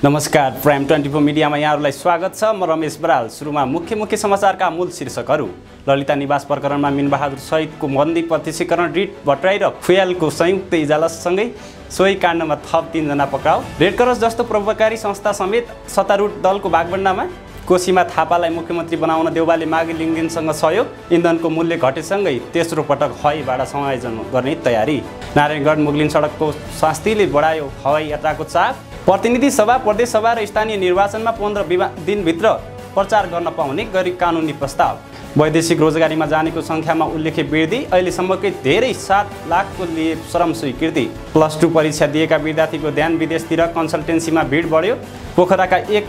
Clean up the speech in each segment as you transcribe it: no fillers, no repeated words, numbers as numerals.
नमस्कार, प्राइम 24 मिडियामा यहाँहरूलाई स्वागत छ। म रमेश बराल। सुरुमा मुख्य समाचारका मूल शीर्षकहरू। ललिता निवास प्रकरणमा मिनबहादुर सहितको बन्दी प्रत्यक्षीकरण, रिट भट्टराई र फुयालको संयुक्त इजलाससँगै सोही काण्डमा थप 3 जना पक्राउ। रेडक्रस जस्तो परोपकारी संस्था समेत सत्तारूढ दलको भागभण्डामा। कोसीमा थापालाई मुख्यमन्त्री बनाउन देउबाले मागी लिङ्गेनसँग सहयोग। इन्धनको मूल्य घटेसँगै तेस्रो पटक हवाई भाडा समायोजन गर्ने तयारी। नारायणगढ मुगलिन सडकको शास्तिले बढायो हवाई यात्राको चाप। प्रतिनिधि सभा, प्रदेश सभा र स्थानीय निर्वाचनमा 15 दिनभित्र प्रचार गर्न पाउने गरी कानुनी प्रस्ताव। वैदेशिक रोजगारीमा जानेको सङ्ख्यामा उल्लेख्य वृद्धि। अहिलेसम्मकै धेरै 7 लाखको लिए श्रम स्वीकृति। +2 परीक्षा दिएका विद्यार्थीको ध्यान विदेशतिर, कन्सल्टेन्सीमा भिड बढ्यो। पोखराका एक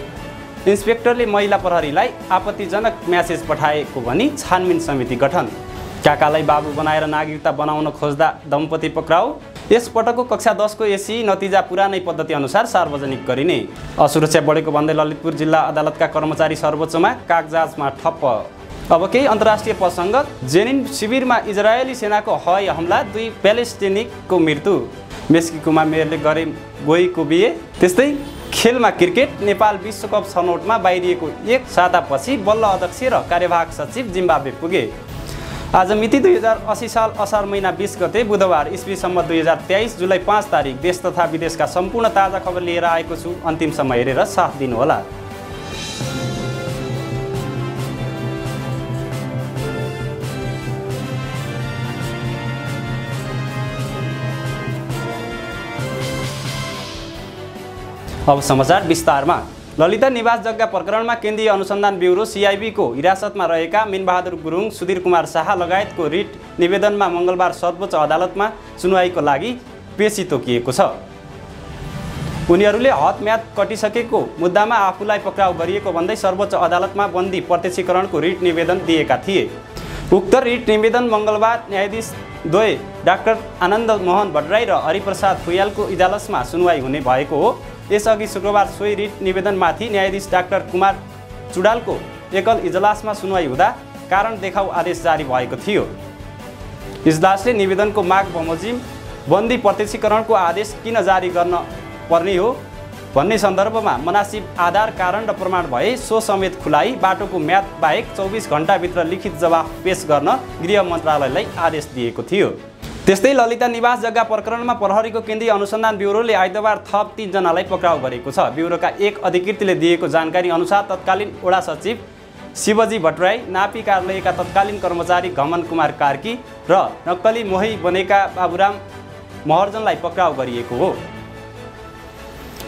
इन्सपेक्टरले महिला प्रहरीलाई आपत्तिजनक म्यासेज पठाएको भनी छानबिन समिति गठन। काकालाई बाबु बनाएर नागरिकता बनाउन खोज्दा दम्पति पक्राउ। यस पटकको कक्षा 10 को एसी नतिजा पुरानै पद्धति अनुसार सार्वजनिक गरिने। असुरक्षा बढेको भन्दै ललितपुर जिल्ला अदालतका कर्मचारी सर्वोच्चमा कागजातमा ठप्प। अब केही अन्तर्राष्ट्रिय प्रसङ्ग। जेनिन शिविरमा इजरायली सेनाको हवाई हमला, 2 प्यालेस्टिनीको मृत्यु। मेस्कीकोमा मेयरले गरे गोहीको बिहे। त्यस्तै खेलमा क्रिकेट। नेपाल विश्वकप छनौटमा बाहिरिएको 1 सातापछि बल्ल अध्यक्ष र कार्यवाहक सचिव जिम्बाब्वे पुगे। आज मिति 2080 साल असार महिना 20 गते बुधबार, इस्वीसम्म 2023 जुलाई 5 तारिक। देश तथा विदेशका सम्पूर्ण ताजा खबर लिएर आएको छु। अन्तिमसम्म हेरेर साथ दिनुहोला। अब समाचार विस्तारमा। ललिता निवास जग्गा प्रकरणमा केन्द्रीय अनुसन्धान ब्युरो CIB को हिरासतमा रहेका मिनबहादुर गुरुङ, सुधीर कुमार शाह लगायतको रिट निवेदनमा मङ्गलबार सर्वोच्च अदालतमा सुनवाईको लागि पेशी तोकिएको छ। उनीहरूले हदम्याद कटिसकेको मुद्दामा आफूलाई पक्राउ गरिएको भन्दै सर्वोच्च अदालतमा बन्दी प्रत्यक्षीकरणको रिट निवेदन दिएका थिए। उक्त रिट निवेदन मङ्गलबार न्यायाधीश द्वय डाक्टर आनन्द मोहन भट्टराई र हरिप्रसाद फुयालको इजलासमा सुनवाई हुने भएको हो। यसअघि शुक्रबार सोही रिट निवेदनमाथि न्यायाधीश डाक्टर कुमार चुडालको एकल इजलासमा सुनवाई हुँदा कारण देखाउ आदेश जारी भएको थियो। इजलासले निवेदनको माग बमोजिम बन्दी प्रत्यक्षीकरणको आदेश किन जारी गर्न पर्ने हो भन्ने सन्दर्भमा मनासिब आधार, कारण र प्रमाण भए सो समेत खुलाइ, बाटोको म्याद बाहेक 24 घण्टाभित्र लिखित जवाफ पेश गर्न गृह मन्त्रालयलाई आदेश दिएको थियो। त्यस्तै ललिता निवास जग्गा प्रकरणमा प्रहरीको केन्द्रीय अनुसन्धान ब्युरोले आइतबार थप 3 जनालाई पक्राउ गरेको छ। ब्युरोका एक अधिकृतले दिएको जानकारी अनुसार तत्कालीन वडा सचिव शिवजी भट्टराई, नापी कार्यालयका तत्कालीन कर्मचारी घमन कुमार कार्की र नक्कली मोही बनेका बाबुराम महर्जनलाई पक्राउ गरिएको हो।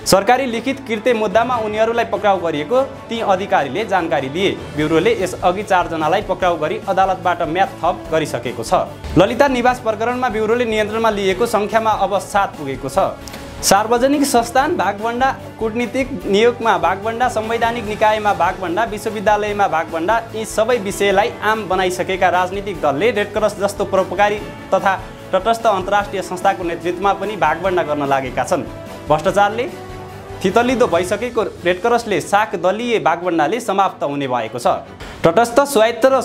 सरकारी लिखित कृत्य मुद्दामा उनीहरूलाई पक्राउ गरिएको ती अधिकारीले जानकारी दिए। ब्युरोले यसअघि 4 जनालाई पक्राउ गरी अदालतबाट म्याद थप गरिसकेको छ। ललिता निवास प्रकरणमा ब्युरोले नियन्त्रणमा लिएको सङ्ख्यामा अब 7 पुगेको छ। सार्वजनिक संस्थान भागभण्डा, कूटनीतिक नियोगमा भागभण्डा, संवैधानिक निकायमा भागभण्डा, विश्वविद्यालयमा भागभण्डा, यी सबै विषयलाई आम बनाइसकेका राजनीतिक दलले रेडक्रस जस्तो परोपकारी तथा तटस्थ अन्तर्राष्ट्रिय संस्थाको नेतृत्वमा पनि भागभण्डा गर्न लागेका छन्। भ्रष्टाचारले थितलिदो भइसकेको रेडक्रसले साख दलीय भागभण्डाले समाप्त हुने भएको छ। तटस्थ, स्वायत्त र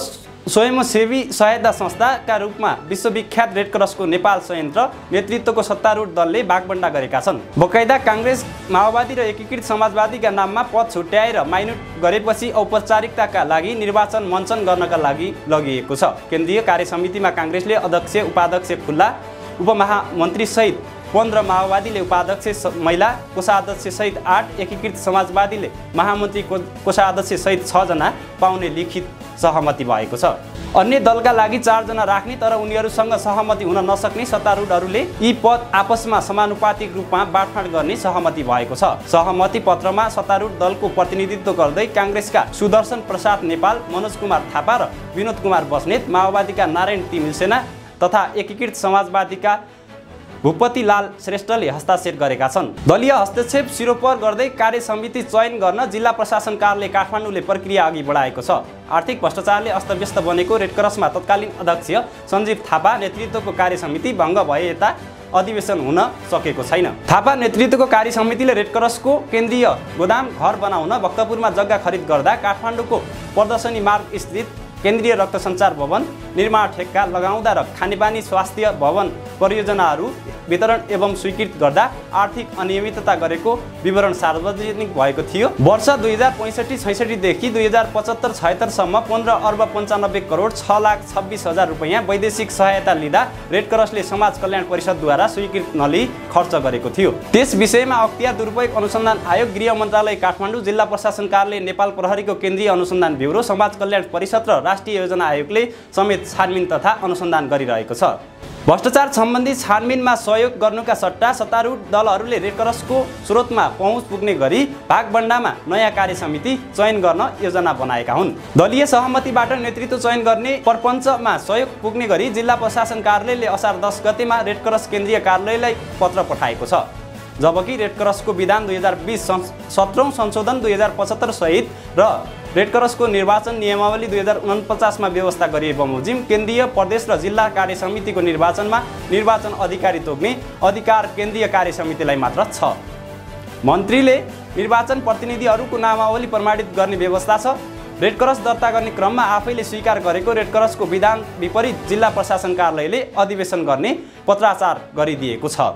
स्वयंसेवी सहायता संस्थाका रूपमा विश्वविख्यात रेडक्रसको नेपाल संयन्त्र नेतृत्वको सत्तारूढ दलले भागभण्डा गरेका छन्। बकाइदा काङ्ग्रेस, माओवादी र एकीकृत समाजवादीका नाममा पद छुट्याएर माइनुट गरेपछि औपचारिकताका लागि निर्वाचन मञ्चन गर्नका लागि लगिएको छ। केन्द्रीय कार्यसमितिमा काङ्ग्रेसले अध्यक्ष, उपाध्यक्ष खुल्ला, उपमहामन्त्री सहित 15, माओवादीले उपाध्यक्ष महिला, कोषाध्यक्ष सहित 8, एकीकृत समाजवादीले महामन्त्री कोषाध्यक्ष सहित 6 जना पाउने लिखित सहमति भएको छ। अन्य दलका लागि 4 जना राख्ने तर उनीहरूसँग सहमति हुन नसक्ने सत्तारूढहरूले यी पद आपसमा समानुपातिक रूपमा बाँडफाँड गर्ने सहमति भएको छ। सहमति पत्रमा सत्तारूढ दलको प्रतिनिधित्व गर्दै काङ्ग्रेसका सुदर्शन प्रसाद नेपाल, मनोज कुमार थापा र विनोद कुमार बस्नेत, माओवादीका नारायण तिमिल सेना तथा एकीकृत समाजवादीका भूपति लाल श्रेष्ठले हस्ताक्षर गरेका छन्। दलीय हस्तक्षेप सिरोपर गर्दै कार्यसमिति चयन गर्न जिल्ला प्रशासन कार्यालय काठमाडौँले प्रक्रिया अघि बढाएको छ। आर्थिक भ्रष्टाचारले अस्तव्यस्त बनेको रेडक्रसमा तत्कालीन अध्यक्ष सञ्जीव थापा नेतृत्वको कार्यसमिति भङ्ग भए यता अधिवेशन हुन सकेको छैन। थापा नेतृत्वको कार्य समितिले रेड क्रसको केन्द्रीय गोदाम घर बनाउन भक्तपुरमा जग्गा खरिद गर्दा काठमाडौँको प्रदर्शनी मार्ग स्थित केन्द्रीय रक्त सञ्चार भवन निर्माण ठेक्का लगाउँदा र खानेपानी स्वास्थ्य भवन परियोजनाहरू वितरण एवं स्वीकृत गर्दा आर्थिक अनियमितता गरेको विवरण सार्वजनिक भएको थियो। वर्ष 2065-66 देखि 2075-76 सम्म 15 अर्ब 95 करोड 6,26,000 रुपैयाँ वैदेशिक सहायता लिँदा रेड क्रसले समाज कल्याण परिषदद्वारा स्वीकृत नलिई खर्च गरेको थियो। त्यस विषयमा अख्तियार दुरुपयोग अनुसन्धान आयोग, गृह मन्त्रालय काठमाडौँ, जिल्ला प्रशासन कार्यालय, नेपाल प्रहरीको केन्द्रीय अनुसन्धान ब्युरो, समाज कल्याण परिषद र राष्ट्रिय योजना आयोगले समेत छानबिन तथा अनुसन्धान गरिरहेको छ। भ्रष्टाचार सम्बन्धी छानबिनमा सहयोग गर्नुका सट्टा सत्तारूढ दलहरूले रेड क्रसको स्रोतमा पहुँच पुग्ने गरी भागबण्डामा नयाँ कार्य समिति चयन गर्न योजना बनाएका हुन्। दलीय सहमतिबाट नेतृत्व चयन गर्ने प्रपञ्चमा सहयोग पुग्ने गरी जिल्ला प्रशासन कार्यालयले असार 10 गतेमा रेड क्रस केन्द्रीय कार्यालयलाई पत्र पठाएको छ। जबकि रेड क्रसको विधान 2020 17औं संशोधन 2075 सहित र रेड क्रसको निर्वाचन नियमावली 2049 मा व्यवस्था गरिए बमोजिम केन्द्रीय प्रदेश र जिल्ला कार्य समितिको निर्वाचनमा निर्वाचन अधिकारी तोक्ने अधिकार केन्द्रीय कार्य समितिलाई मात्र छ। मन्त्रीले निर्वाचन प्रतिनिधिहरूको नामावली प्रमाणित गर्ने व्यवस्था छ। रेड क्रस दर्ता गर्ने क्रममा आफैले स्वीकार गरेको रेड क्रसको विधान विपरीत जिल्ला प्रशासन कार्यालयले अधिवेशन गर्ने पत्राचार गरिदिएको छ।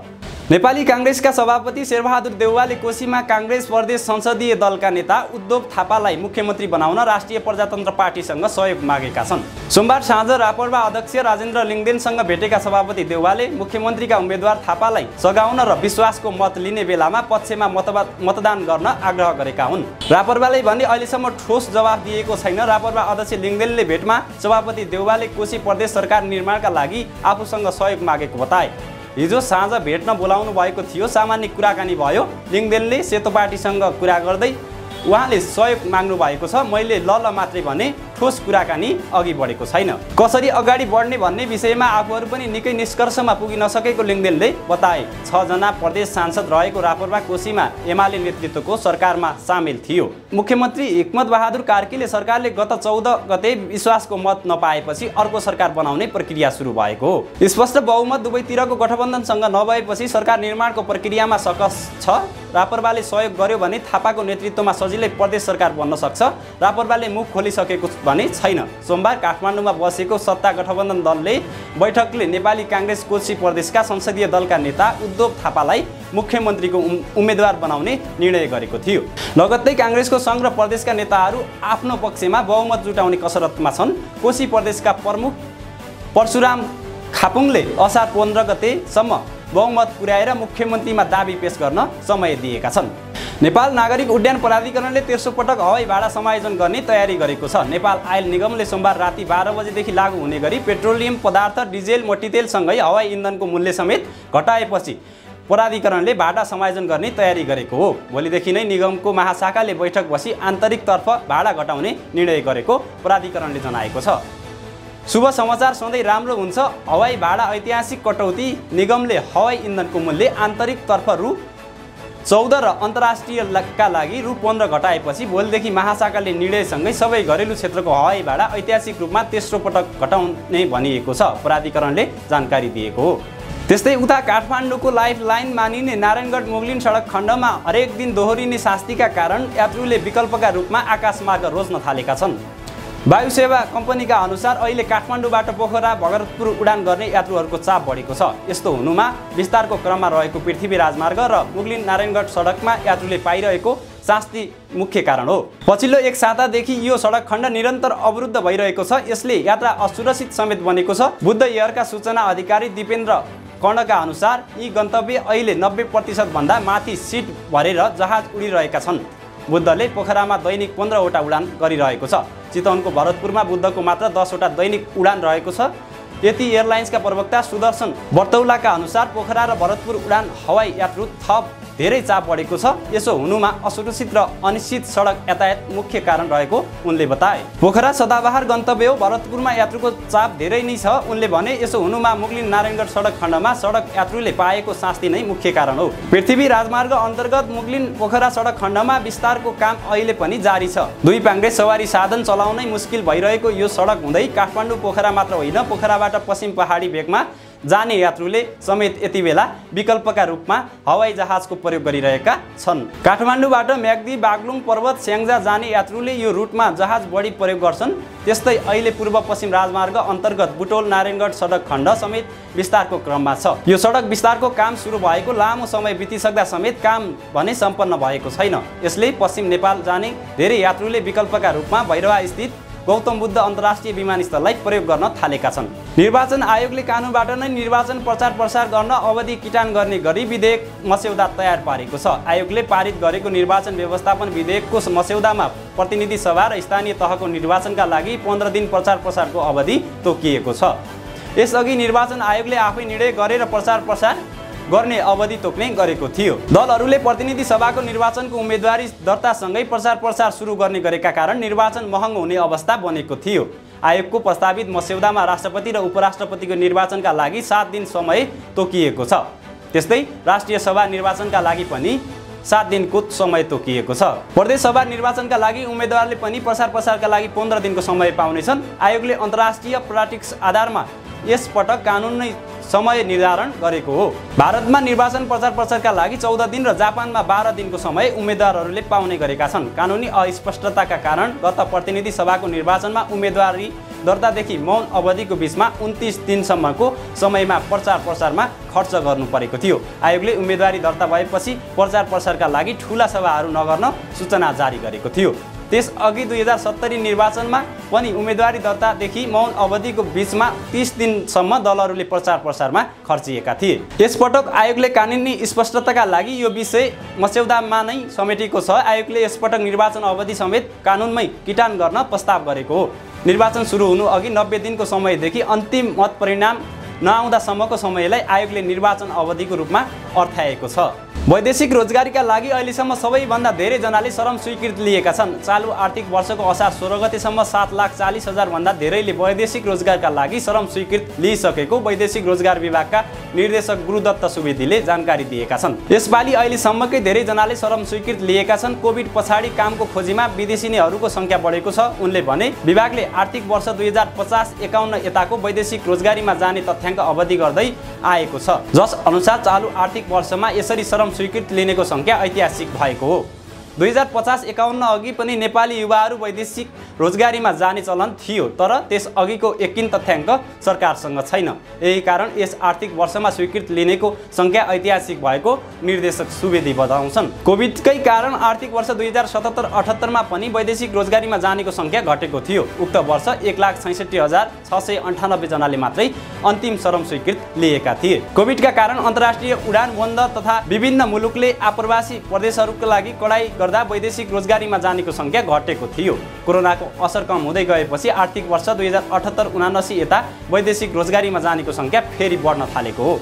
नेपाली कांग्रेसका सभापति शेरबहादुर देउवाले कोशीमा कांग्रेस प्रदेश संसदीय दलका नेता उद्धव थापालाई मुख्यमन्त्री बनाउन राष्ट्रिय प्रजातन्त्र पार्टीसँग सहयोग मागेका छन्। सोमबार साँझ रापरपा अध्यक्ष राजेन्द्र लिङदेनसँग भेटेका सभापति देउवाले मुख्यमन्त्रीका उम्मेद्वार थापालाई सघाउन र विश्वासको मत लिने बेलामा पक्षमा मतदान गर्न आग्रह गरेका हुन्। रापरपाले भने अहिलेसम्म ठोस जवाफ दिएको छैन। रापरपा अध्यक्ष लिङदेनले भेटमा सभापति देउवाले कोशी प्रदेश सरकार निर्माणका लागि आफूसँग सहयोग मागेको बताए। हिजो साँझ भेट्न बोलाउनु भएको थियो। सामान्य कुराकानी भयो। लिङदेनले सेतो पार्टीसँग कुरा गर्दै उहाँले सहयोग माग्नु भएको छ। मैले ल मात्रै भने, ठोस कुराकानी अघि बढेको छैन। कसरी अगाडि बढ्ने भन्ने विषयमा आफूहरू पनि निकै निष्कर्षमा पुगिन नसकेको लिङदेनले बताए। 6 जना प्रदेश सांसद रहेको रापरपा कोशीमा एमाले नेतृत्वको सरकारमा सामेल थियो। मुख्यमन्त्री हिक्मत बहादुर कार्कीले सरकारले गत 14 गते विश्वासको मत नपाएपछि अर्को सरकार बनाउने प्रक्रिया सुरु भएको हो। स्पष्ट बहुमत दुवैतिरको गठबन्धनसँग नभएपछि सरकार निर्माणको प्रक्रियामा सकस छ। रापरपाले सहयोग गर्यो भने थापाको नेतृत्वमा सजिलै प्रदेश सरकार बन्न सक्छ। रापरपाले मुख खोलिसकेको भने छैन। सोमबार काठमाडौँमा बसेको सत्ता गठबन्धन दलले बैठकले नेपाली कांग्रेस कोशी प्रदेशका संसदीय दलका नेता उद्धव थापालाई मुख्यमन्त्रीको उम्मेद्वार बनाउने निर्णय गरेको थियो। लगत्तै कांग्रेसको संघ र प्रदेशका नेताहरू आफ्नो पक्षमा बहुमत जुटाउने कसरतमा छन्। कोशी प्रदेशका प्रमुख परशुराम खापुङले असार 15 गतेसम्म बहुमत पुर्याएर मुख्यमन्त्रीमा दाबी पेश गर्न समय दिएका छन्। नेपाल नागरिक उड्डयन प्राधिकरणले तेस्रो पटक हवाई भाडा समायोजन गर्ने तयारी गरेको छ। नेपाल आयल निगमले सोमबार राति 12 बजेदेखि लागू हुने गरी पेट्रोलियम पदार्थ, डिजेल, मट्टीतेलसँगै हवाई इन्धनको मूल्य समेत घटाएपछि प्राधिकरणले भाडा समायोजन गर्ने तयारी गरेको हो। भोलिदेखि नै निगमको महाशाखाले बैठक बसी आन्तरिकतर्फ भाडा घटाउने निर्णय गरेको प्राधिकरणले जनाएको छ। शुभ समाचार सधैँ राम्रो हुन्छ। हवाई भाडा ऐतिहासिक कटौती। निगमले हवाई इन्धनको मूल्य आन्तरिकतर्फ रु 14 र अन्तर्राष्ट्रियका लागि रु 15 घटाएपछि भोलिदेखि महाशाखाले निर्णयसँगै सबै घरेलु क्षेत्रको हवाई भाडा ऐतिहासिक रूपमा तेस्रो पटक घटाउने भनिएको छ। प्राधिकरणले जानकारी दिएको हो। त्यस्तै उता काठमाडौँको लाइफ लाइन मानिने नारायणगढ मुगलिन सडक खण्डमा हरेक दिन दोहोरिने शास्तिका कारण यात्रुले विकल्पका रूपमा आकाशमार्ग रोज्न थालेका छन्। वायु सेवा कम्पनीका अनुसार अहिले काठमाडौँबाट पोखरा भगतपुर उडान गर्ने यात्रुहरूको चाप बढेको छ। यस्तो हुनुमा विस्तारको क्रममा रहेको पृथ्वी राजमार्ग र मुगलिन नारायणगढ सडकमा यात्रुले पाइरहेको शास्ति मुख्य कारण हो। पछिल्लो एक सातादेखि यो सडक खण्ड निरन्तर अवरुद्ध भइरहेको छ। यसले यात्रा असुरक्षित समेत बनेको छ। बुद्ध एयरका सूचना अधिकारी दिपेन्द्र कर्णका अनुसार यी गन्तव्य अहिले 90% भन्दा माथि सिट भरेर जहाज उडिरहेका छन्। बुद्धले पोखरामा दैनिक 15 वटा उडान गरिरहेको छ। चितवनको भरतपुरमा बुद्धको मात्र 10 वटा दैनिक उडान रहेको छ। यति एयरलाइन्सका प्रवक्ता सुदर्शन बर्तौलाका अनुसार पोखरा र भरतपुर उडान हवाई यात्रु थप धेरै चाप बढेको छ। यसो हुनुमा असुरक्षित र अनिश्चित सडक यातायात मुख्य कारण रहेको उनले बताए। पोखरा सदाबहार गन्तव्य हो। भरतपुरमा यात्रुको चाप धेरै नै छ। उनले भने यसो हुनुमा मुगलिन नारायणगढ सडक खण्डमा सडक यात्रुले पाएको शास्ति नै मुख्य कारण हो। पृथ्वी राजमार्ग अन्तर्गत मुगलिन पोखरा सडक खण्डमा विस्तारको काम अहिले पनि जारी छ। दुई पाङ्ग्रे सवारी साधन चलाउनै मुस्किल भइरहेको यो सडक हुँदै काठमाडौँ पोखरा मात्र होइन, पोखराबाट पश्चिम पहाडी भेगमा जाने यात्रुले समेत यति बेला विकल्पका रूपमा हवाई जहाजको प्रयोग गरिरहेका छन्। काठमाडौँबाट म्याग्दी बागलुङ पर्वत स्याङ्जा जाने यात्रुले यो रुटमा जहाज बढी प्रयोग गर्छन्। त्यस्तै अहिले पूर्व पश्चिम राजमार्ग अन्तर्गत बुटोल नारायणगढ सडक खण्ड समेत विस्तारको क्रममा छ। यो सडक विस्तारको काम सुरु भएको लामो समय बितिसक्दा समेत काम भने सम्पन्न भएको छैन। यसले पश्चिम नेपाल जाने धेरै यात्रुले विकल्पका रूपमा भैरवा स्थित गौतम बुद्ध अन्तर्राष्ट्रिय विमानस्थललाई प्रयोग गर्न थालेका छन्। निर्वाचन आयोगले कानुनबाट नै निर्वाचन प्रचार प्रसार गर्न अवधि किटान गर्ने गरी विधेयक मस्यौदा तयार पारेको छ। आयोगले पारित गरेको निर्वाचन व्यवस्थापन विधेयकको मस्यौदामा प्रतिनिधि सभा र स्थानीय तहको निर्वाचनका लागि 15 दिन प्रचार प्रसारको अवधि तोकिएको छ। यसअघि निर्वाचन आयोगले आफै निर्णय गरेर प्रचार प्रसार गर्ने अवधि तोक्ने गरेको थियो। दलहरूले प्रतिनिधि सभाको निर्वाचनको उम्मेदवारी दर्तासँगै प्रचार प्रसार सुरु गर्ने गरेका कारण निर्वाचन महँगो हुने अवस्था बनेको थियो। आयोगको प्रस्तावित मस्यौदामा राष्ट्रपति र उपराष्ट्रपतिको निर्वाचनका लागि 7 दिन समय तोकिएको छ। त्यस्तै राष्ट्रिय सभा निर्वाचनका लागि पनि 7 दिनको समय तोकिएको छ। प्रदेश सभा निर्वाचनका लागि उम्मेदवारले पनि प्रचार प्रसारका लागि 15 दिनको समय पाउनेछन्। आयोगले अन्तर्राष्ट्रिय प्राक्टिस आधारमा यस पटक कानुन नै समय निर्धारण गरेको हो। भारतमा निर्वाचन प्रचार प्रसारका लागि 14 दिन र जापानमा 12 दिनको समय उम्मेदवारहरूले पाउने गरेका छन्। कानुनी अस्पष्टताका कारण गत प्रतिनिधि सभाको निर्वाचनमा उम्मेदवारी दर्तादेखि मौन अवधिको बीचमा 29 दिनसम्मको समयमा प्रचार प्रसारमा खर्च गर्नु परेको थियो। आयोगले उम्मेदवारी दर्ता भएपछि प्रचार प्रसारका लागि ठूला सभाहरू नगर्न सूचना जारी गरेको थियो। त्यसअघि 2070 निर्वाचनमा पनि उम्मेदवारी दर्तादेखि मौन अवधिको बीचमा 30 दिनसम्म दलहरूले प्रचार प्रसारमा खर्चिएका थिए। यसपटक आयोगले कानुनी स्पष्टताका लागि यो विषय मस्यौदामा नै समेटेको छ। आयोगले यसपटक निर्वाचन अवधि समेत कानुनमै किटान गर्न प्रस्ताव गरेको हो। निर्वाचन सुरु हुनु अघि 90 दिनको समयदेखि अन्तिम मत परिणाम नआउँदासम्मको समयलाई आयोगले निर्वाचन अवधिको रूपमा अर्थ्याएको छ। वैदेशिक रोजगारीका लागि अहिलेसम्म सबैभन्दा धेरै जनाले श्रम स्वीकृति लिएका छन्। चालु आर्थिक वर्षको असार 16 गतेसम्म 7,40,000 भन्दा धेरैले वैदेशिक रोजगारका लागि श्रम स्वीकृति लिइसकेको वैदेशिक रोजगार विभागका निर्देशक गुरुदत्त सुवेदीले जानकारी दिएका छन्। यसपालि अहिलेसम्मकै धेरै जनाले श्रम स्वीकृति लिएका छन्। कोभिड पछाडि कामको खोजीमा विदेशीहरूको संख्या बढेको छ। उनले भने विभागले आर्थिक वर्ष 2050-51 यताको वैदेशिक रोजगारीमा जाने तथ्याङ्क अवधि गर्दै आएको छ, जस अनुसार चालु आर्थिक वर्षमा यसरी श्रम स्वीकृति लिनेको संख्या ऐतिहासिक भएको हो। 2050-51 अघि पनि नेपाली युवाहरू वैदेशिक रोजगारीमा जाने चलन थियो, तर त्यस अघिको एकिन तथ्याङ्क सरकारसँग छैन। यही कारण यस आर्थिक वर्षमा स्वीकृति लिनेको संख्या ऐतिहासिक भएको निर्देशक सुवेदी बताउँछन्। कोभिडकै कारण आर्थिक वर्ष 2077-78 पनि वैदेशिक रोजगारीमा जानेको संख्या घटेको थियो। उक्त वर्ष 1,66,698 जनाले मात्रै अन्तिम श्रम स्वीकृति लिएका थिए। कोभिडका कारण अन्तर्राष्ट्रिय उडान बन्द तथा विभिन्न मुलुकले आप्रवासी प्रदेशहरूका लागि कडाई गर्दा वैदेशिक रोजगारीमा जानेको संख्या घटेको थियो। कोरोनाको असर कम हुँदै गएपछि आर्थिक वर्ष 2078-79 यता वैदेशिक रोजगारीमा जानेको संख्या फेरि बढ्न थालेको हो।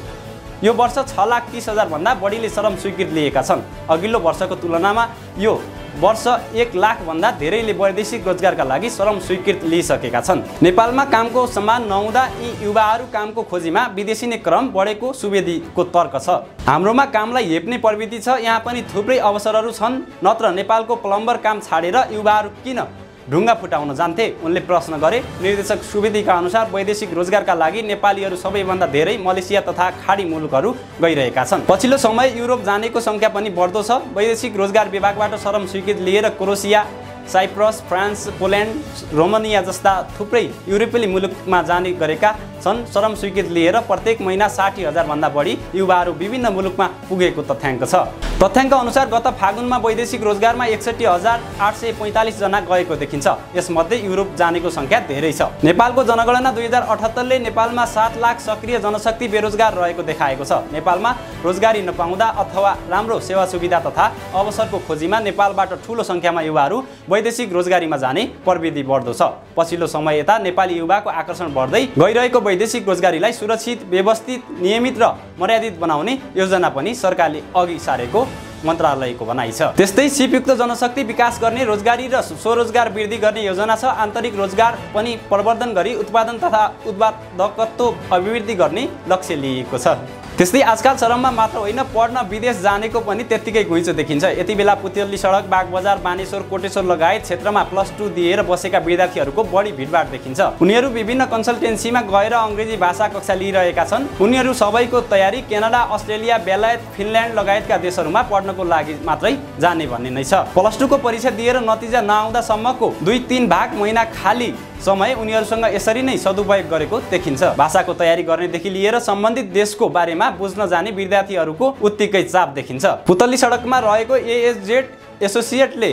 यो वर्ष 6,30,000 भन्दा बढीले श्रम स्वीकृति लिएका छन्। अघिल्लो वर्षको तुलनामा यो वर्ष 1 लाख भन्दा धेरैले वैदेशिक रोजगारका लागि श्रम स्वीकृति लिइसकेका छन्। नेपालमा कामको सम्मान नहुँदा यी युवाहरू कामको खोजीमा विदेशिने क्रम बढेको सुवेदीको तर्क छ। हाम्रोमा कामलाई हेप्ने प्रवृत्ति छ, यहाँ पनि थुप्रै अवसरहरू छन्, नत्र नेपालको प्लम्बर काम छाडेर युवाहरू किन ढुङ्गा फुटाउन जान्थे? उनले प्रश्न गरे। निर्देशक सुवेदीका अनुसार वैदेशिक रोजगारका लागि नेपालीहरू सबैभन्दा धेरै मलेसिया तथा खाडी मुलुकहरू गइरहेका छन्। पछिल्लो समय युरोप जानेको संख्या पनि बढ्दो छ। वैदेशिक रोजगार विभागबाट श्रम स्वीकृति लिएर Croatia, Cyprus, France, Poland, Romania जस्ता थुप्रै युरोपेली मुलुकमा जाने गरेका छन्। श्रम स्वीकृति लिएर प्रत्येक महिना 60,000 भन्दा बढी युवाहरू विभिन्न मुलुकमा पुगेको तथ्याङ्क छ। तथ्याङ्क अनुसार गत फागुनमा वैदेशिक रोजगारमा 61,845 जना गएको देखिन्छ। यसमध्ये युरोप जानेको संख्या धेरै छ। नेपालको जनगणना 2078 ले नेपालमा 7 लाख सक्रिय जनशक्ति बेरोजगार रहेको देखाएको छ। नेपालमा रोजगारी नपाउँदा अथवा राम्रो सेवा सुविधा तथा अवसरको खोजीमा नेपालबाट ठूलो संख्यामा युवाहरू वैदेशिक रोजगारीमा जाने प्रवृत्ति बढ्दो छ। पछिल्लो समय यता नेपाली युवाको आकर्षण बढ्दै गइरहेको वैदेशिक रोजगारीलाई सुरक्षित, व्यवस्थित, नियमित र मर्यादित बनाउने योजना पनि सरकारले अघि सारेको मन्त्रालयको भनाइ छ। त्यस्तै सिपयुक्त जनशक्ति विकास गर्ने, रोजगारी र स्वरोजगार वृद्धि गर्ने योजना छ। आन्तरिक रोजगार पनि प्रवर्धन गरी उत्पादन तथा उत्पादकत्व अभिवृद्धि गर्ने लक्ष्य लिएको छ। त्यस्तै आजकल चरममा मात्र होइन, पढ्न विदेश जानेको पनि त्यत्तिकै घुइँचो देखिन्छ। यति बेला पुत्यल्ली सडक, बागबजार, बानेश्वर, कोटेश्वर लगायत क्षेत्रमा +2 दिएर बसेका विद्यार्थीहरूको बढी भिडभाड देखिन्छ। उनीहरू विभिन्न कन्सल्टेन्सीमा गएर अङ्ग्रेजी भाषा कक्षा लिइरहेका छन्। उनीहरू सबैको तयारी क्यानाडा, अस्ट्रेलिया, बेलायत, फिनल्यान्ड लगायतका देशहरूमा पढ्नको लागि मात्रै जाने भन्ने नै छ। +2 को परीक्षा दिएर नतिजा नआउँदासम्मको 2-3 भाग महिना खाली समय उनीहरूसँग यसरी नै सदुपयोग गरेको देखिन्छ। भाषाको तयारी गर्नेदेखि लिएर सम्बन्धित देशको बारेमा बुझ्न जाने विद्यार्थीहरूको उत्तिकै चाप देखिन्छ। पुतली सडकमा रहेको ASZ एसोसिएटले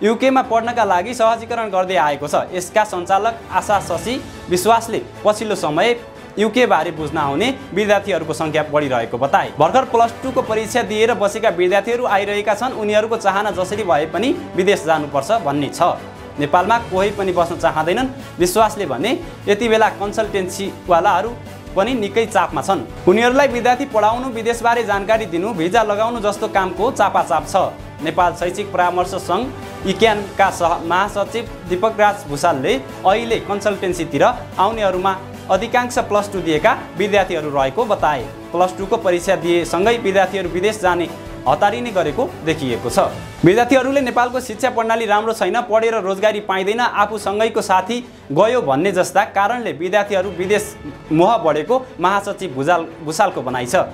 युकेमा पढ्नका लागि सहजीकरण गर्दै आएको छ। यसका सञ्चालक आशा शशि विश्वासले पछिल्लो समय युके बारे बुझ्न आउने विद्यार्थीहरूको सङ्ख्या बढिरहेको बताए। भर्खर +2 को परीक्षा दिएर बसेका विद्यार्थीहरू आइरहेका छन्। उनीहरूको चाहना जसरी भए पनि विदेश जानुपर्छ भन्ने छ। नेपालमा कोही पनि बस्न चाहँदैनन्। विश्वासले भने यति बेला कन्सल्टेन्सीवालाहरू पनि निकै चापमा छन्। उनीहरूलाई विद्यार्थी पढाउनु, विदेशबारे जानकारी दिनु, भिजा लगाउनु जस्तो कामको चापाचाप छ। नेपाल शैक्षिक परामर्श सङ्घ इक्यानका महासचिव दीपकराज भुषालले अहिले कन्सल्टेन्सीतिर आउनेहरूमा अधिकांश +2 दिएका विद्यार्थीहरू रहेको बताए। +2 को परीक्षा दिएसँगै विद्यार्थीहरू विदेश जाने हतारी नै गरेको देखिएको छ। विद्यार्थीहरूले नेपालको शिक्षा प्रणाली राम्रो छैन, पढेर रोजगारी पाइँदैन, आफूसँगैको साथी गयो भन्ने जस्ता कारणले विद्यार्थीहरू विदेश मोह बढेको महासचिव भुषालको भनाइ छ।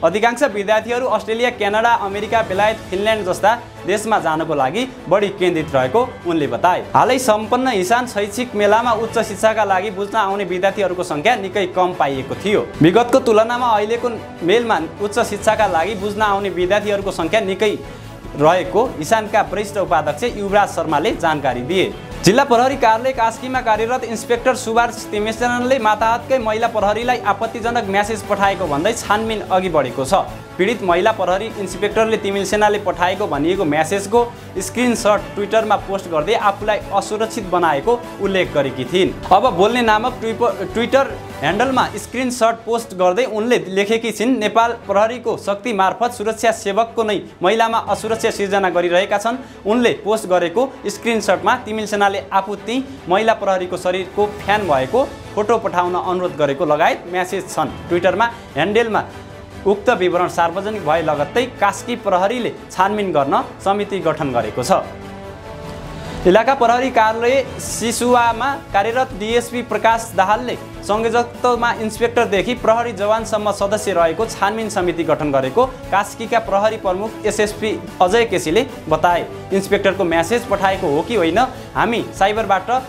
अधिकांश विद्यार्थीहरू अस्ट्रेलिया, क्यानाडा, अमेरिका, बेलायत, फिनल्यान्ड जस्ता देशमा जानको लागि बढी केन्द्रित रहेको उनले बताए। हालै सम्पन्न हिसान शैक्षिक मेलामा उच्च शिक्षाका लागि बुझ्न आउने विद्यार्थीहरूको सङ्ख्या निकै कम पाइएको थियो। विगतको तुलनामा अहिलेको मेलमा उच्च शिक्षाका लागि बुझ्न आउने विद्यार्थीहरूको सङ्ख्या निकै रहेको हिसानका वरिष्ठ उपाध्यक्ष युवराज शर्माले जानकारी दिए। जिल्ला प्रहरी कार्यालय कास्कीमा कार्यरत इन्स्पेक्टर सुभाष तिमेसेनाले माताहतकै महिला प्रहरीलाई आपत्तिजनक म्यासेज पठाएको भन्दै छानबिन अघि बढेको छ। पीडित महिला प्रहरी इन्स्पेक्टरले तिमेसेनाले पठाएको भनिएको म्यासेजको स्क्रिनसट ट्विटरमा पोस्ट गर्दै आफूलाई असुरक्षित बनाएको उल्लेख गरेकी थिइन्। अब बोल्ने नामक ट्विटर ह्यान्डलमा स्क्रिनसट पोस्ट गर्दै उनले लेखेकी छिन्, नेपाल प्रहरीको शक्ति मार्फत सुरक्षा सेवकको नै महिलामा असुरक्षा सिर्जना गरिरहेका छन्। उनले पोस्ट गरेको स्क्रिनसटमा तिमेसेनाले आफू ती महिला प्रहरीको शरीरको फ्यान भएको फोटो पठाउन अनुरोध गरेको लगायत म्यासेज छन्। ट्विटरमा ह्यान्डलमा उक्त विवरण सार्वजनिक भए लगत्तै कास्की प्रहरीले छानबिन गर्न समिति गठन गरेको छ। इलाका प्रहरी कार्यालय सिसुवामा कार्यरत डीएसपी प्रकाश दाहालले संयोजकत्वमा इन्स्पेक्टरदेखि प्रहरी जवानसम्म सदस्य रहेको छानबिन समिति गठन गरेको कास्कीका प्रहरी प्रमुख एसएसपी अजय केसीले बताए। इन्स्पेक्टरको म्यासेज पठाएको हो कि होइन, हामी साइबरबाट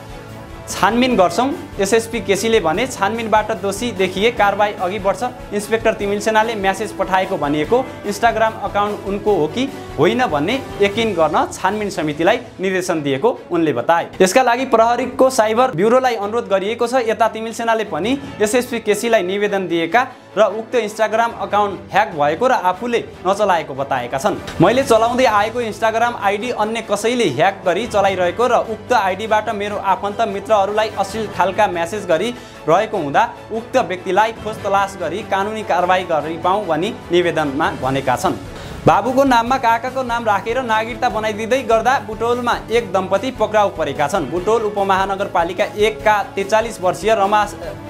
छानबिन गर्छौं। एसएसपी केसीले भने छानबिनबाट दोषी देखिए कारबाही अघि बढ्छ। इन्स्पेक्टर तिमेसेनाले म्यासेज पठाएको भनिएको इन्स्टाग्राम अकाउन्ट उनको हो कि होइन भन्ने यकिन गर्न छानबिन समितिलाई निर्देशन दिएको उनले बताए। यसका लागि प्रहरीको साइबर ब्युरोलाई अनुरोध गरिएको छ। यता तिमेसेनाले पनि एसएसपी केसीलाई निवेदन दिएका र उक्त इन्स्टाग्राम अकाउन्ट ह्याक भएको र आफूले नचलाएको बताएका छन्। मैले चलाउँदै आएको इन्स्टाग्राम आइडी अन्य कसैले ह्याक गरी चलाइरहेको र उक्त आइडीबाट मेरो आफन्त मित्रहरूलाई अश्लील खालका म्यासेज गरी रहेको हुँदा उक्त व्यक्तिलाई खोज तलास गरी कानुनी कारबाही गरिपाऊँ भनी निवेदनमा भनेका छन्। बाबुको नाममा काकाको नाम राखेर नागरिकता बनाइदिँदै गर्दा बुटोलमा एक दम्पति पक्राउ परेका छन्। बुटोल उपमहानगरपालिका 1 का 43 वर्षीय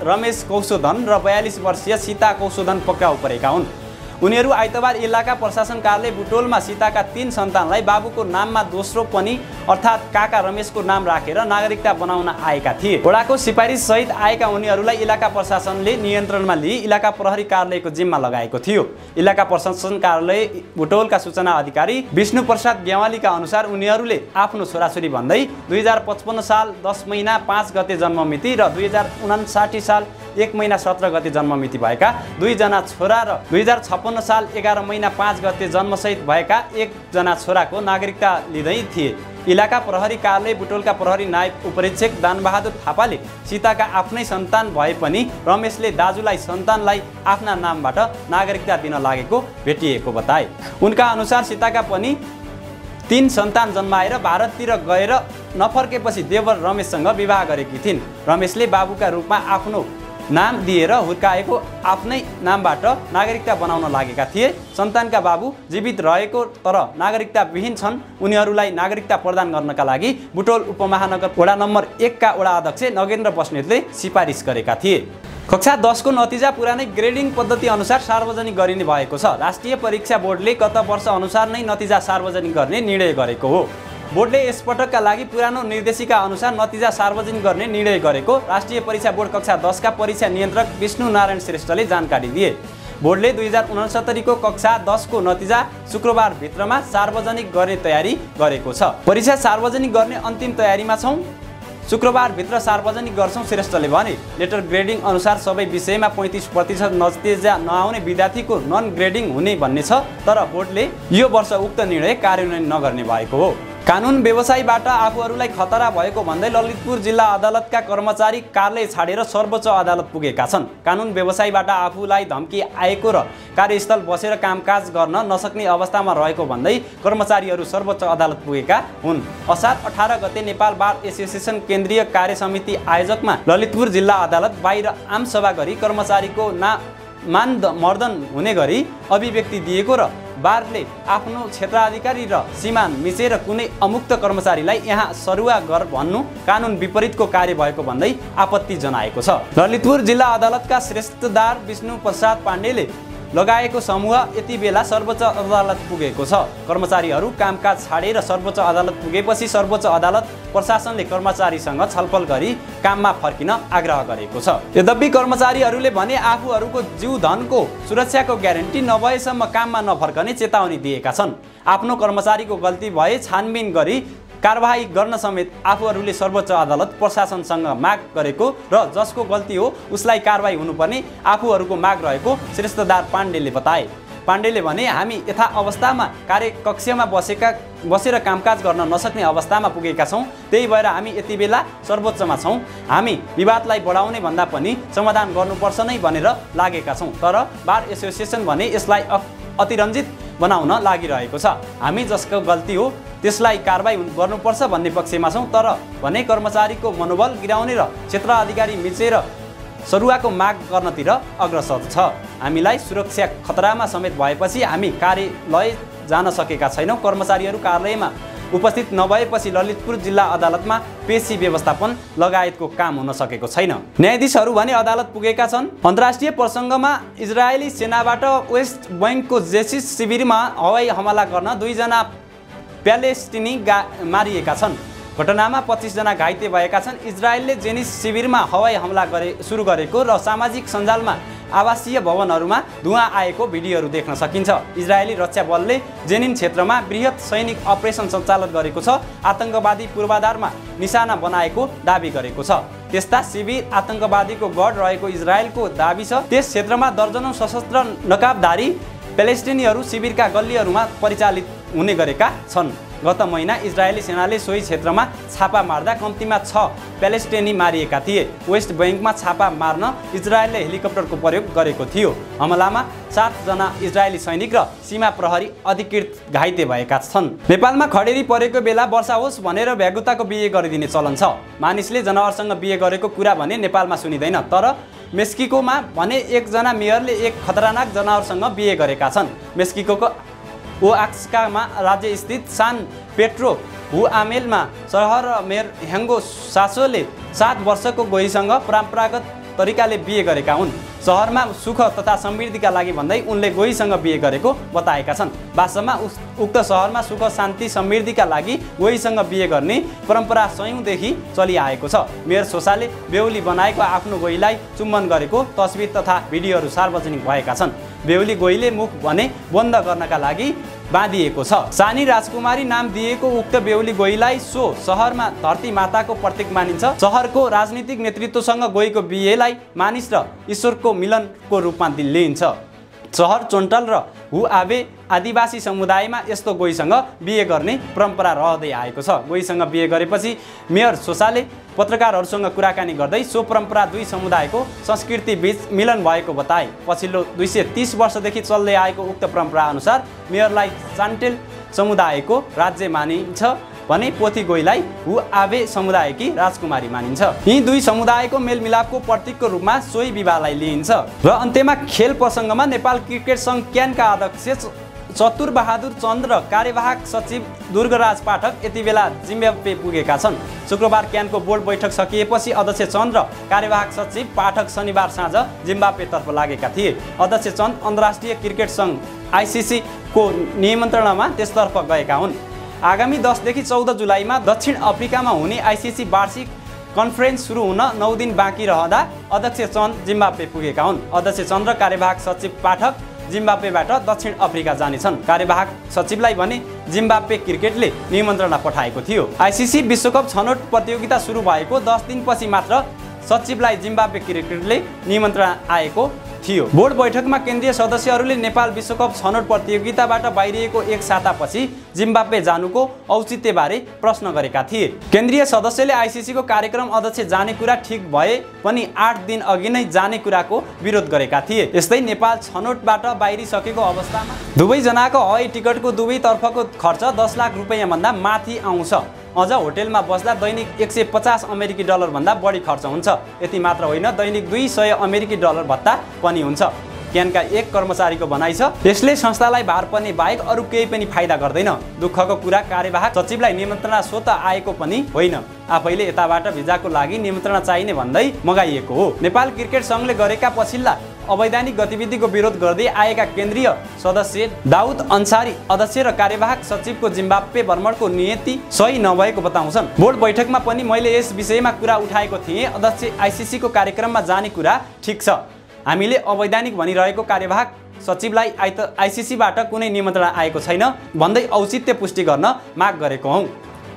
रमेश कौशोधन र 42 वर्षीय सीता कौशोधन पक्राउ परेका हुन्। उनीहरू आइतबार इलाका प्रशासन कार्यालय बुटोलमा सीताका 3 सन्तानलाई बाबुको नाममा दोस्रो पनि अर्थात् काका रमेशको नाम राखेर नागरिकता बनाउन आएका थिए। वडाको सिफारिस सहित आएका उनीहरूलाई इलाका प्रशासनले नियन्त्रणमा लिई इलाका प्रहरी कार्यालयको जिम्मा लगाएको थियो। इलाका प्रशासन कार्यालय बुटोलका सूचना अधिकारी विष्णु प्रसाद गेवालीका अनुसार उनीहरूले आफ्नो छोराछोरी भन्दै 2055 साल 10 महिना 5 गते जन्ममिति र 2059 साल 1 महिना 17 गते जन्ममिति भएका 2 जना छोरा र 2056 साल 11 महिना 5 गते जन्मसहित भएका 1 जना छोराको नागरिकता लिँदै थिए। इलाका प्रहरी कार्यालय बुटोलका प्रहरी नायब उपरीक्षक दानबहादुर थापाले सीताका आफ्नै सन्तान भए पनि रमेशले दाजुलाई सन्तानलाई आफ्ना नामबाट नागरिकता दिन लागेको भेटिएको बताए। उनका अनुसार सीताका पनि 3 सन्तान जन्माएर भारततिर गएर नफर्केपछि देवर रमेशसँग विवाह गरेकी थिइन्। रमेशले बाबुका रूपमा आफ्नो नाम दिएर हुर्काएको आफ्नै नामबाट नागरिकता बनाउन लागेका थिए। सन्तानका बाबु जीवित रहेको तर नागरिकता विहीन छन्, उनीहरूलाई नागरिकता प्रदान गर्नका लागि बुटोल उपमहानगर वडा नम्बर 1 का वडा अध्यक्ष नगेन्द्र बस्नेतले सिफारिस गरेका थिए। कक्षा 10 को नतिजा पुरानै ग्रेडिङ पद्धति अनुसार सार्वजनिक गरिने भएको छ। राष्ट्रिय परीक्षा बोर्डले गत वर्ष अनुसार नै नतिजा सार्वजनिक गर्ने निर्णय गरेको हो। बोर्डले यसपटकका लागि पुरानो निर्देशिका अनुसार नतिजा सार्वजनिक गर्ने निर्णय गरेको राष्ट्रिय परीक्षा बोर्ड कक्षा 10 का परीक्षा नियन्त्रक विष्णु नारायण श्रेष्ठले जानकारी दिए। बोर्डले 2069 को कक्षा 10 को नतिजा शुक्रबार भित्रमा सार्वजनिक गर्ने तयारी गरेको छ। परीक्षा सार्वजनिक गर्ने अन्तिम तयारीमा छौं, शुक्रबार भित्र सार्वजनिक गर्छौं श्रेष्ठले भने। लेटर ग्रेडिङ अनुसार सबै विषयमा 35% नतिजा नआउने विद्यार्थीको नन ग्रेडिङ हुने भन्ने छ, तर बोर्डले यो वर्ष उक्त निर्णय कार्यान्वयन नगर्ने भएको हो। कानुन व्यवसायीबाट आफूहरूलाई खतरा भएको भन्दै ललितपुर जिल्ला अदालतका कर्मचारी कार्यालय छाडेर सर्वोच्च अदालत पुगेका छन्। कानुन व्यवसायीबाट आफूलाई धम्की आएको र कार्यस्थल बसेर कामकाज गर्न नसक्ने अवस्थामा रहेको भन्दै कर्मचारीहरू सर्वोच्च अदालत पुगेका हुन्। असार 18 गते नेपाल बार एसोसिएसन केन्द्रीय कार्य समिति आयोजकमा ललितपुर जिल्ला अदालत बाहिर आम सभा गरी कर्मचारीको मानमर्दन हुने गरी अभिव्यक्ति दिएको र बारले आफ्नो क्षेत्राधिकारी र सीमा मिचेर कुनै अमुक्त कर्मचारीलाई यहाँ सरुवा गर भन्नु कानुन विपरीतको कार्य भएको भन्दै आपत्ति जनाएको छ। ललितपुर जिल्ला अदालतका श्रेष्ठदार विष्णु प्रसाद पाण्डेले लगाएको समूह यति बेला सर्वोच्च अदालत पुगेको छ। कर्मचारीहरू कामकाज छाडेर सर्वोच्च अदालत पुगेपछि सर्वोच्च अदालत प्रशासनले कर्मचारीसँग छलफल गरी काममा फर्किन आग्रह गरेको छ। यद्यपि कर्मचारीहरूले भने आफूहरूको जीवधनको सुरक्षाको ग्यारेन्टी नभएसम्म काममा नफर्कने चेतावनी दिएका छन्। आफ्नो कर्मचारीको गल्ती भए छानबिन गरी कारबाही गर्न समेत आफूहरूले सर्वोच्च अदालत प्रशासनसँग माग गरेको र जसको गल्ती हो उसलाई कारबाही हुनुपर्ने आफूहरूको माग रहेको श्रेष्ठदार पाण्डेले बताए। पाण्डेले भने हामी यथा अवस्थामा कार्यकक्षमा बसेर कामकाज गर्न नसक्ने अवस्थामा पुगेका छौँ, त्यही भएर हामी यति बेला सर्वोच्चमा छौँ। हामी विवादलाई बढाउने भन्दा पनि समाधान गर्नुपर्छ नै भनेर लागेका छौँ, तर बार एसोसिएसन भने यसलाई अतिरञ्जित बनाउन लागिरहेको छ। हामी जसको गल्ती हो त्यसलाई कारबाही गर्नुपर्छ भन्ने पक्षमा छौँ, तर भने कर्मचारीको मनोबल गिराउने र क्षेत्र अधिकारी मिचेर सरुवाको माग गर्नतिर अग्रसर छ। हामीलाई सुरक्षा खतरामा समेत भएपछि हामी कार्यालय जान सकेका छैनौँ। कर्मचारीहरू कार्यालयमा उपस्थित नभएपछि ललितपुर जिल्ला अदालतमा पेशी व्यवस्थापन लगायतको काम हुन सकेको छैन। न्यायाधीशहरू भने अदालत पुगेका छन्। अन्तर्राष्ट्रिय प्रसङ्गमा इजरायली सेनाबाट वेस्ट बैंकको जेसिस शिविरमा हवाई हमला गर्न 2 जना प्यालेस्टिनी मारिएका छन्। घटनामा 25 जना घाइते भएका छन्। इजरायलले जेनिस शिविरमा हवाई हमला सुरु गरेको र सामाजिक सञ्जालमा आवासीय भवनहरूमा धुवाँ आएको भिडियोहरू देख्न सकिन्छ। इजरायली रक्षा बलले जेनिन क्षेत्रमा बृहत सैनिक अपरेसन सञ्चालन गरेको छ। आतंकवादी पूर्वाधारमा निशाना बनाएको दाबी गरेको छ। त्यस्ता शिविर आतंकवादीको गढ रहेको इजरायलको दाबी छ। त्यस क्षेत्रमा दर्जनौं सशस्त्र नकाबधारी प्यालेस्टिनीहरू शिविरका गल्लीहरूमा परिचालित हुने गरेका छन्। गत महिना इजरायली सेनाले सोही क्षेत्रमा छापा मार्दा कम्तीमा 6 प्यालेस्टिनी मारिएका थिए। वेस्ट बैंकमा छापा मार्न इजरायलले हेलिकप्टरको प्रयोग गरेको थियो। हमलामा 7 जना इजरायली सैनिक र सीमा प्रहरी अधिकृत घाइते भएका छन्। नेपालमा खडेरी परेको बेला वर्षा होस् भनेर भ्यागुताको बिहे गरिदिने चलन छ। मानिसले जनावरसँग बिहे गरेको कुरा भने नेपालमा सुनिँदैन, तर मेक्सिकोमा भने एकजना मेयरले एक खतरनाक जनावरसँग बिहे गरेका छन्। मेक्सिकोको ओआक्सकामा राज्य स्थित सान पेट्रो हुआमेलमा सहर मेयर ह्याङ्गो सासोले 7 वर्षको गोहीसँग परम्परागत तरिकाले बिहे गरेका हुन्। सहरमा सुख तथा समृद्धिका लागि भन्दै उनले गोहीसँग बिहे गरेको बताएका छन्। वास्तवमा उक्त सहरमा सुख शान्ति समृद्धिका लागि गोहीसँग बिहे गर्ने परम्परा सयौंदेखि चलिआएको छ। मेयर सोसाले बेहुली बनाएको आफ्नो गोहीलाई चुम्बन गरेको तस्बिर तथा भिडियोहरू सार्वजनिक भएका छन्। बेहुली गोहीले मुख भने बन्द गर्नका लागि बाँधिएको छ। सानी राजकुमारी नाम दिएको उक्त बेहुली गोहीलाई सो सहरमा धरती माताको प्रतीक मानिन्छ। सहरको राजनीतिक नेतृत्वसँग गोहीको बिहेलाई मानिस र ईश्वरको मिलनको रूपमा लिइन्छ। सहर चोन्टल र हुआबे आदिवासी समुदायमा यस्तो गोहीसँग बिहे गर्ने परम्परा रहँदै आएको छ। गोहीसँग बिहे गरेपछि मेयर सोसाले पत्रकारहरूसँग कुराकानी गर्दै सो परम्परा दुई समुदायको संस्कृति बीच मिलन भएको बताए। पछिल्लो 230 वर्षदेखि चल्दै आएको उक्त परम्परा अनुसार मेयरलाई चान्टेल समुदायको राज्य मानिन्छ भने पोथीगोइलाई हुआवे समुदायकी राजकुमारी मानिन्छ। यी दुई समुदायको मेलमिलापको प्रतीकको रूपमा सोही विवाहलाई लिइन्छ। र अन्त्यमा खेल प्रसङ्गमा नेपाल क्रिकेट सङ्घ क्यानका अध्यक्ष चतुरबहादुर चन्द र कार्यवाहक सचिव दुर्गराज पाठक यति बेला जिम्बाब्वे पुगेका छन्। शुक्रबार क्यानको बोर्ड बैठक सकिएपछि अध्यक्ष चन्द र कार्यवाहक सचिव पाठक शनिबार साँझ जिम्बाब्वेतर्फ लागेका थिए। अध्यक्ष चन्द अन्तर्राष्ट्रिय क्रिकेट सङ्घ ICC को निमन्त्रणामा त्यसतर्फ गएका हुन्। आगामी 10 देखि 14 जुलाईमा दक्षिण अफ्रिकामा हुने ICC वार्षिक कन्फरेन्स सुरु हुन 9 दिन बाँकी रहँदा अध्यक्ष चन्द जिम्बाब्वे पुगेका हुन्। अध्यक्ष चन्द र कार्यवाहक सचिव पाठक जिम्बाब्वेबाट दक्षिण अफ्रिका जानेछन्। कार्यवाहक सचिवलाई भने जिम्बाब्वे क्रिकेटले निमन्त्रणा पठाएको थियो। ICC विश्वकप छनौट प्रतियोगिता सुरु भएको 10 दिनपछि मात्र सचिवलाई जिम्बाब्वे क्रिकेटले निमन्त्रणा आएको थियो। बोर्ड बैठकमा केन्द्रीय सदस्यहरूले नेपाल विश्वकप छनौट प्रतियोगिताबाट बाहिरिएको एक सातापछि जिम्बाब्वे जानुको औचित्यबारे प्रश्न गरेका थिए। केन्द्रीय सदस्यले ICC को कार्यक्रम अध्यक्ष जाने कुरा ठिक भए पनि 8 दिन अघि नै जाने कुराको विरोध गरेका थिए। यस्तै नेपाल छनौटबाट बाहिरिसकेको अवस्थामा दुवै जनाको हवाई टिकटको दुवै तर्फको खर्च 10 लाख रुपैयाँ भन्दा माथि आउँछ। अझ होटेलमा बस्दा दैनिक 150 अमेरिकी डलर भन्दा बढी खर्च हुन्छ। यति मात्र होइन, दैनिक 200 अमेरिकी डलर भत्ता पनि हुन्छ। क्यानका एक कर्मचारीको भनाइ छ, यसले संस्थालाई भार पर्ने बाहेक अरू केही पनि फाइदा गर्दैन। दुःखको कुरा कार्यवाहक सचिवलाई निमन्त्रणा स्वत आएको पनि होइन, आफैले यताबाट भिजाको लागि निमन्त्रणा चाहिने भन्दै मगाइएको हो। नेपाल क्रिकेट सङ्घले गरेका पछिल्ला अवैधानिक गतिविधिको विरोध गर्दै आएका केन्द्रीय सदस्य दाउद अन्सारी अध्यक्ष र कार्यवाहक सचिवको जिम्बाब्वे भ्रमणको नियति सही नभएको बताउँछन्। बोर्ड बैठकमा पनि मैले यस विषयमा कुरा उठाएको थिएँ। अध्यक्ष ICC को कार्यक्रममा जाने कुरा ठिक छ। हामीले अवैधानिक भनिरहेको कार्यवाहक सचिवलाई ICC बाट कुनै निमन्त्रणा आएको छैन भन्दै औचित्य पुष्टि गर्न माग गरेको हौँ,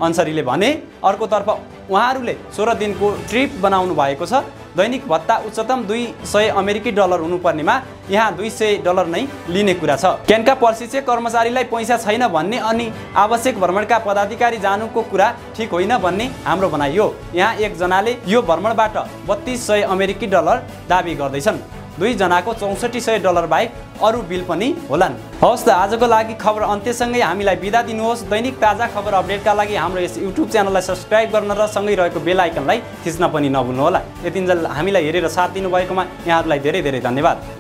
अन्सारीले भने। अर्कोतर्फ उहाँहरूले 16 दिनको ट्रिप बनाउनु भएको छ। दैनिक भत्ता उच्चतम 200 अमेरिकी डलर हुनुपर्नेमा यहाँ 200 डलर नै लिने कुरा छ। क्यानका प्रशिक्षक कर्मचारीलाई पैसा छैन भन्ने अनि आवश्यक भ्रमणका पदाधिकारी जानुको कुरा ठिक होइन भन्ने हाम्रो भनाइ हो। यहाँ एक जनाले यो भ्रमणबाट 3200 अमेरिकी डलर दाबी गर्दैछन्। 2 जनाको 6400 डलर बाहेक अरू बिल पनि होलान्। हवस् त, आजको लागि खबर अन्त्यसँगै हामीलाई बिदा दिनुहोस्। दैनिक ताजा खबर अपडेटका लागि हाम्रो यस YouTube च्यानललाई सब्स्क्राइब गर्न र सँगै रहेको बेल आइकनलाई थिच्न पनि नभुल्नुहोला। यतिन्जेल हामीलाई हेरेर साथ दिनुभएकोमा यहाँहरूलाई धेरै धेरै धन्यवाद।